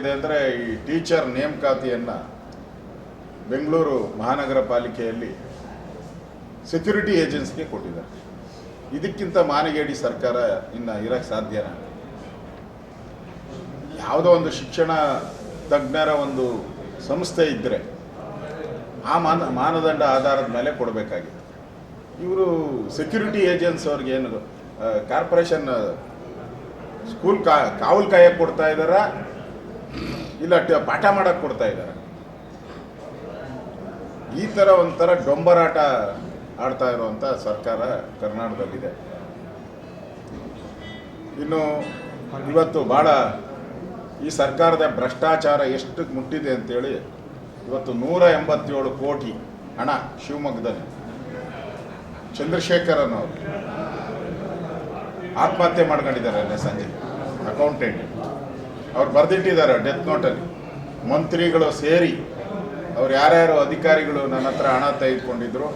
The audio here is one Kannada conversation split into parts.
ಏನಾಗಿದೆ ಅಂದರೆ ಈ ಟೀಚರ್ ನೇಮಕಾತಿಯನ್ನು ಬೆಂಗಳೂರು ಮಹಾನಗರ ಪಾಲಿಕೆಯಲ್ಲಿ ಸೆಕ್ಯೂರಿಟಿ ಏಜೆನ್ಸಿಗೆ ಕೊಟ್ಟಿದ್ದಾರೆ. ಇದಕ್ಕಿಂತ ಮಾನಗೇಡಿ ಸರ್ಕಾರ ಇನ್ನು ಇರೋಕ್ಕೆ ಸಾಧ್ಯನಾ? ಯಾವುದೋ ಒಂದು ಶಿಕ್ಷಣ ತಜ್ಞರ ಒಂದು ಸಂಸ್ಥೆ ಇದ್ದರೆ ಆ ಮಾನದಂಡ ಆಧಾರದ ಮೇಲೆ ಕೊಡಬೇಕಾಗಿದೆ. ಇವರು ಸೆಕ್ಯೂರಿಟಿ ಏಜೆನ್ಸಿ ಅವ್ರಿಗೆ ಏನು ಕಾರ್ಪೊರೇಷನ್ ಸ್ಕೂಲ್ ಕಾವಲು ಕಾಯಕ್ಕೆ ಕೊಡ್ತಾ ಇದ್ದಾರಾ ಇಲ್ಲ ಪಾಠ ಮಾಡಕ್ಕೆ ಕೊಡ್ತಾ ಇದ್ದಾರ? ಈ ಥರ ಒಂಥರ ಡೊಂಬರಾಟ ಆಡ್ತಾ ಇರುವಂಥ ಸರ್ಕಾರ ಕರ್ನಾಟಕದಲ್ಲಿದೆ. ಇನ್ನು ಇವತ್ತು ಭಾಳ ಈ ಸರ್ಕಾರದ ಭ್ರಷ್ಟಾಚಾರ ಎಷ್ಟು ಮುಟ್ಟಿದೆ ಅಂತೇಳಿ ಇವತ್ತು 187 ಕೋಟಿ ಹಣ ಶಿವಮೊಗ್ಗದಲ್ಲಿ ಚಂದ್ರಶೇಖರ್ ಅನ್ನೋರು ಆತ್ಮಹತ್ಯೆ ಮಾಡ್ಕೊಂಡಿದ್ದಾರೆ. ಅಲ್ಲೇ ಸಂಜೆ ಅಕೌಂಟೆಂಟ್ ಅವ್ರು ಬರೆದಿಟ್ಟಿದ್ದಾರೆ ಡೆತ್ ನೋಟಲ್ಲಿ. ಮಂತ್ರಿಗಳು ಸೇರಿ ಅವ್ರು ಯಾರ್ಯಾರು ಅಧಿಕಾರಿಗಳು ನನ್ನ ಹತ್ರ ಹಣ ತೆಗೆದುಕೊಂಡಿದ್ರು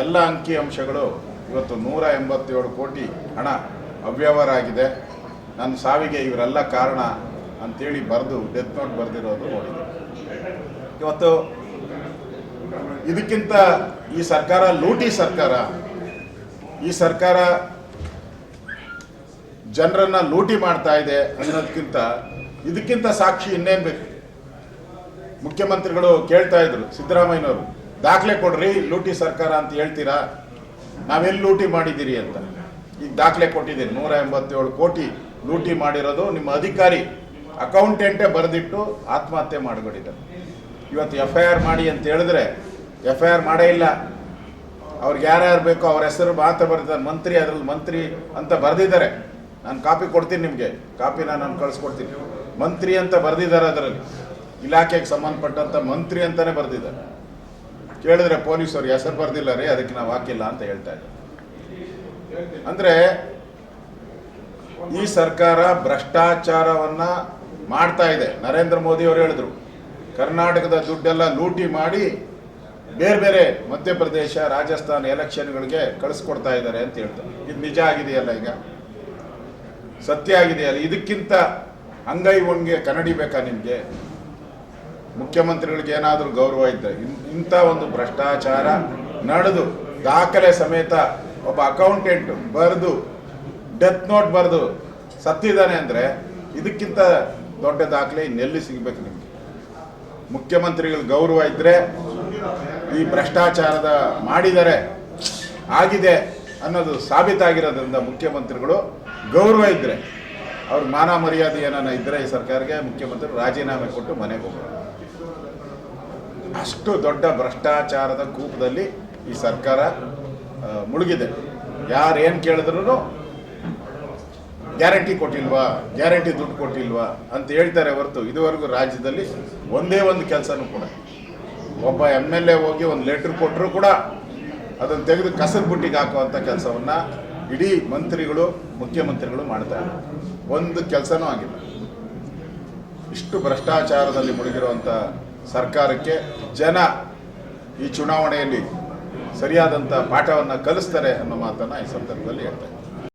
ಎಲ್ಲ ಅಂಕಿ ಅಂಶಗಳು ಇವತ್ತು 187 ಕೋಟಿ ಹಣ ಅವ್ಯವಹಾರ ಆಗಿದೆ, ನನ್ನ ಸಾವಿಗೆ ಇವರೆಲ್ಲ ಕಾರಣ ಅಂಥೇಳಿ ಬರೆದು ಡೆತ್ ನೋಟ್ ಬರೆದಿರೋದು ನೋಡಿದೆ. ಇವತ್ತು ಇದಕ್ಕಿಂತ ಈ ಸರ್ಕಾರ ಲೂಟಿ ಸರ್ಕಾರ, ಈ ಸರ್ಕಾರ ಜನರನ್ನ ಲೂಟಿ ಮಾಡ್ತಾ ಇದೆ ಅನ್ನೋದಕ್ಕಿಂತ ಇದಕ್ಕಿಂತ ಸಾಕ್ಷಿ ಇನ್ನೇನು ಬೇಕು? ಮುಖ್ಯಮಂತ್ರಿಗಳು ಕೇಳ್ತಾ ಇದ್ರು ಸಿದ್ದರಾಮಯ್ಯನವರು, ದಾಖಲೆ ಕೊಡ್ರಿ ಲೂಟಿ ಸರ್ಕಾರ ಅಂತ ಹೇಳ್ತೀರಾ, ನಾವೆಲ್ಲಿ ಲೂಟಿ ಮಾಡಿದ್ದೀರಿ ಅಂತ. ಈಗ ದಾಖಲೆ ಕೊಟ್ಟಿದ್ದೀನಿ, 187 ಕೋಟಿ ಲೂಟಿ ಮಾಡಿರೋದು ನಿಮ್ಮ ಅಧಿಕಾರಿ ಅಕೌಂಟೆಂಟೇ ಬರೆದಿಟ್ಟು ಆತ್ಮಹತ್ಯೆ ಮಾಡಿಕೊಂಡಿದ್ದಾರೆ. ಇವತ್ತು FIR ಮಾಡಿ ಅಂತ ಹೇಳಿದ್ರೆ FIR ಮಾಡೇ ಇಲ್ಲ. ಅವ್ರಿಗೆ ಯಾರ್ಯಾರು ಬೇಕೋ ಅವ್ರ ಹೆಸರು ಮಾತ್ರ ಬರೆದಿದ್ದಾರೆ. ಮಂತ್ರಿ ಅದರಲ್ಲಿ ಮಂತ್ರಿ ಅಂತ ಬರೆದಿದ್ದಾರೆ. ನಾನು ಕಾಪಿ ಕೊಡ್ತೀನಿ ನಿಮಗೆ, ಕಾಪಿನ ನಾನು ಕಳಿಸ್ಕೊಡ್ತೀನಿ. ಮಂತ್ರಿ ಅಂತ ಬರೆದಿದ್ದಾರೆ, ಅದರಲ್ಲಿ ಇಲಾಖೆಗೆ ಸಂಬಂಧಪಟ್ಟಂಥ ಮಂತ್ರಿ ಅಂತಲೇ ಬರೆದಿದ್ದಾರೆ. ಕೇಳಿದ್ರೆ ಪೊಲೀಸರು ಹೆಸರು ಬರೆದಿಲ್ಲ ರೀ, ಅದಕ್ಕೆ ನಾವು ಹಾಕಿಲ್ಲ ಅಂತ ಹೇಳ್ತಾ ಇದ್ದಾರೆ. ಅಂದರೆ ಈ ಸರ್ಕಾರ ಭ್ರಷ್ಟಾಚಾರವನ್ನು ಮಾಡ್ತಾ ಇದೆ. ನರೇಂದ್ರ ಮೋದಿ ಅವರು ಹೇಳಿದ್ರು ಕರ್ನಾಟಕದ ದುಡ್ಡೆಲ್ಲ ಲೂಟಿ ಮಾಡಿ ಬೇರೆ ಬೇರೆ ಮಧ್ಯಪ್ರದೇಶ ರಾಜಸ್ಥಾನ ಎಲೆಕ್ಷನ್ಗಳಿಗೆ ಕಳಿಸ್ಕೊಡ್ತಾ ಇದ್ದಾರೆ ಅಂತ ಹೇಳ್ತಾರೆ. ಇದು ನಿಜ ಆಗಿದೆಯಲ್ಲ, ಈಗ ಸತ್ಯ ಆಗಿದೆಯಲ್ಲ? ಇದಕ್ಕಿಂತ ಅಂಗೈ ಒಣಗೆ ಕನ್ನಡಿ ಬೇಕಾ ನಿಮಗೆ? ಮುಖ್ಯಮಂತ್ರಿಗಳಿಗೆ ಏನಾದರೂ ಗೌರವ ಇದ್ದರೆ ಇಂಥ ಒಂದು ಭ್ರಷ್ಟಾಚಾರ ನಡೆದು ದಾಖಲೆ ಸಮೇತ ಒಬ್ಬ ಅಕೌಂಟೆಂಟ್ ಬರೆದು ಡೆತ್ ನೋಟ್ ಬರೆದು ಸತ್ತಿದ್ದಾನೆ ಅಂದರೆ ಇದಕ್ಕಿಂತ ದೊಡ್ಡ ದಾಖಲೆ ಇನ್ನೆಲ್ಲಿ ಸಿಗಬೇಕು ನಿಮಗೆ? ಮುಖ್ಯಮಂತ್ರಿಗಳು ಗೌರವ ಇದ್ದರೆ ಈ ಭ್ರಷ್ಟಾಚಾರದ ಮಾಡಿದರೆ ಆಗಿದೆ ಅನ್ನೋದು ಸಾಬೀತಾಗಿರೋದ್ರಿಂದ ಮುಖ್ಯಮಂತ್ರಿಗಳು ಗೌರವ ಇದ್ದರೆ ಅವ್ರ ಮಾನ ಮರ್ಯಾದೆ ಏನಾನ ಇದ್ದರೆ ಈ ಸರ್ಕಾರಕ್ಕೆ ಮುಖ್ಯಮಂತ್ರಿ ರಾಜೀನಾಮೆ ಕೊಟ್ಟು ಮನೆಗೆ ಹೋಗೋದು. ಅಷ್ಟು ದೊಡ್ಡ ಭ್ರಷ್ಟಾಚಾರದ ಕೂಪದಲ್ಲಿ ಈ ಸರ್ಕಾರ ಮುಳುಗಿದೆ. ಯಾರೇನು ಕೇಳಿದ್ರು ಗ್ಯಾರಂಟಿ ಕೊಟ್ಟಿಲ್ವಾ, ಗ್ಯಾರಂಟಿ ದುಡ್ಡು ಕೊಟ್ಟಿಲ್ವಾ ಅಂತ ಹೇಳ್ತಾರೆ ಹೊರತು ಇದುವರೆಗೂ ರಾಜ್ಯದಲ್ಲಿ ಒಂದೇ ಒಂದು ಕೆಲಸನೂ ಕೂಡ ಒಬ್ಬ MLA ಹೋಗಿ ಒಂದು ಲೆಟ್ರ್ ಕೊಟ್ಟರು ಕೂಡ ಅದನ್ನು ತೆಗೆದು ಕಸದ ಬುಟ್ಟಿಗೆ ಹಾಕುವಂಥ ಕೆಲಸವನ್ನು ಇಡೀ ಮಂತ್ರಿಗಳು ಮುಖ್ಯಮಂತ್ರಿಗಳು ಮಾಡ್ತಾರೆ. ಒಂದು ಕೆಲಸನೂ ಆಗಿಲ್ಲ. ಇಷ್ಟು ಭ್ರಷ್ಟಾಚಾರದಲ್ಲಿ ಮುಳುಗಿರುವಂಥ ಸರ್ಕಾರಕ್ಕೆ ಜನ ಈ ಚುನಾವಣೆಯಲ್ಲಿ ಸರಿಯಾದಂಥ ಪಾಠವನ್ನು ಕಲಿಸ್ತಾರೆ ಅನ್ನೋ ಮಾತನ್ನು ಈ ಸಂದರ್ಭದಲ್ಲಿ ಹೇಳ್ತಾರೆ.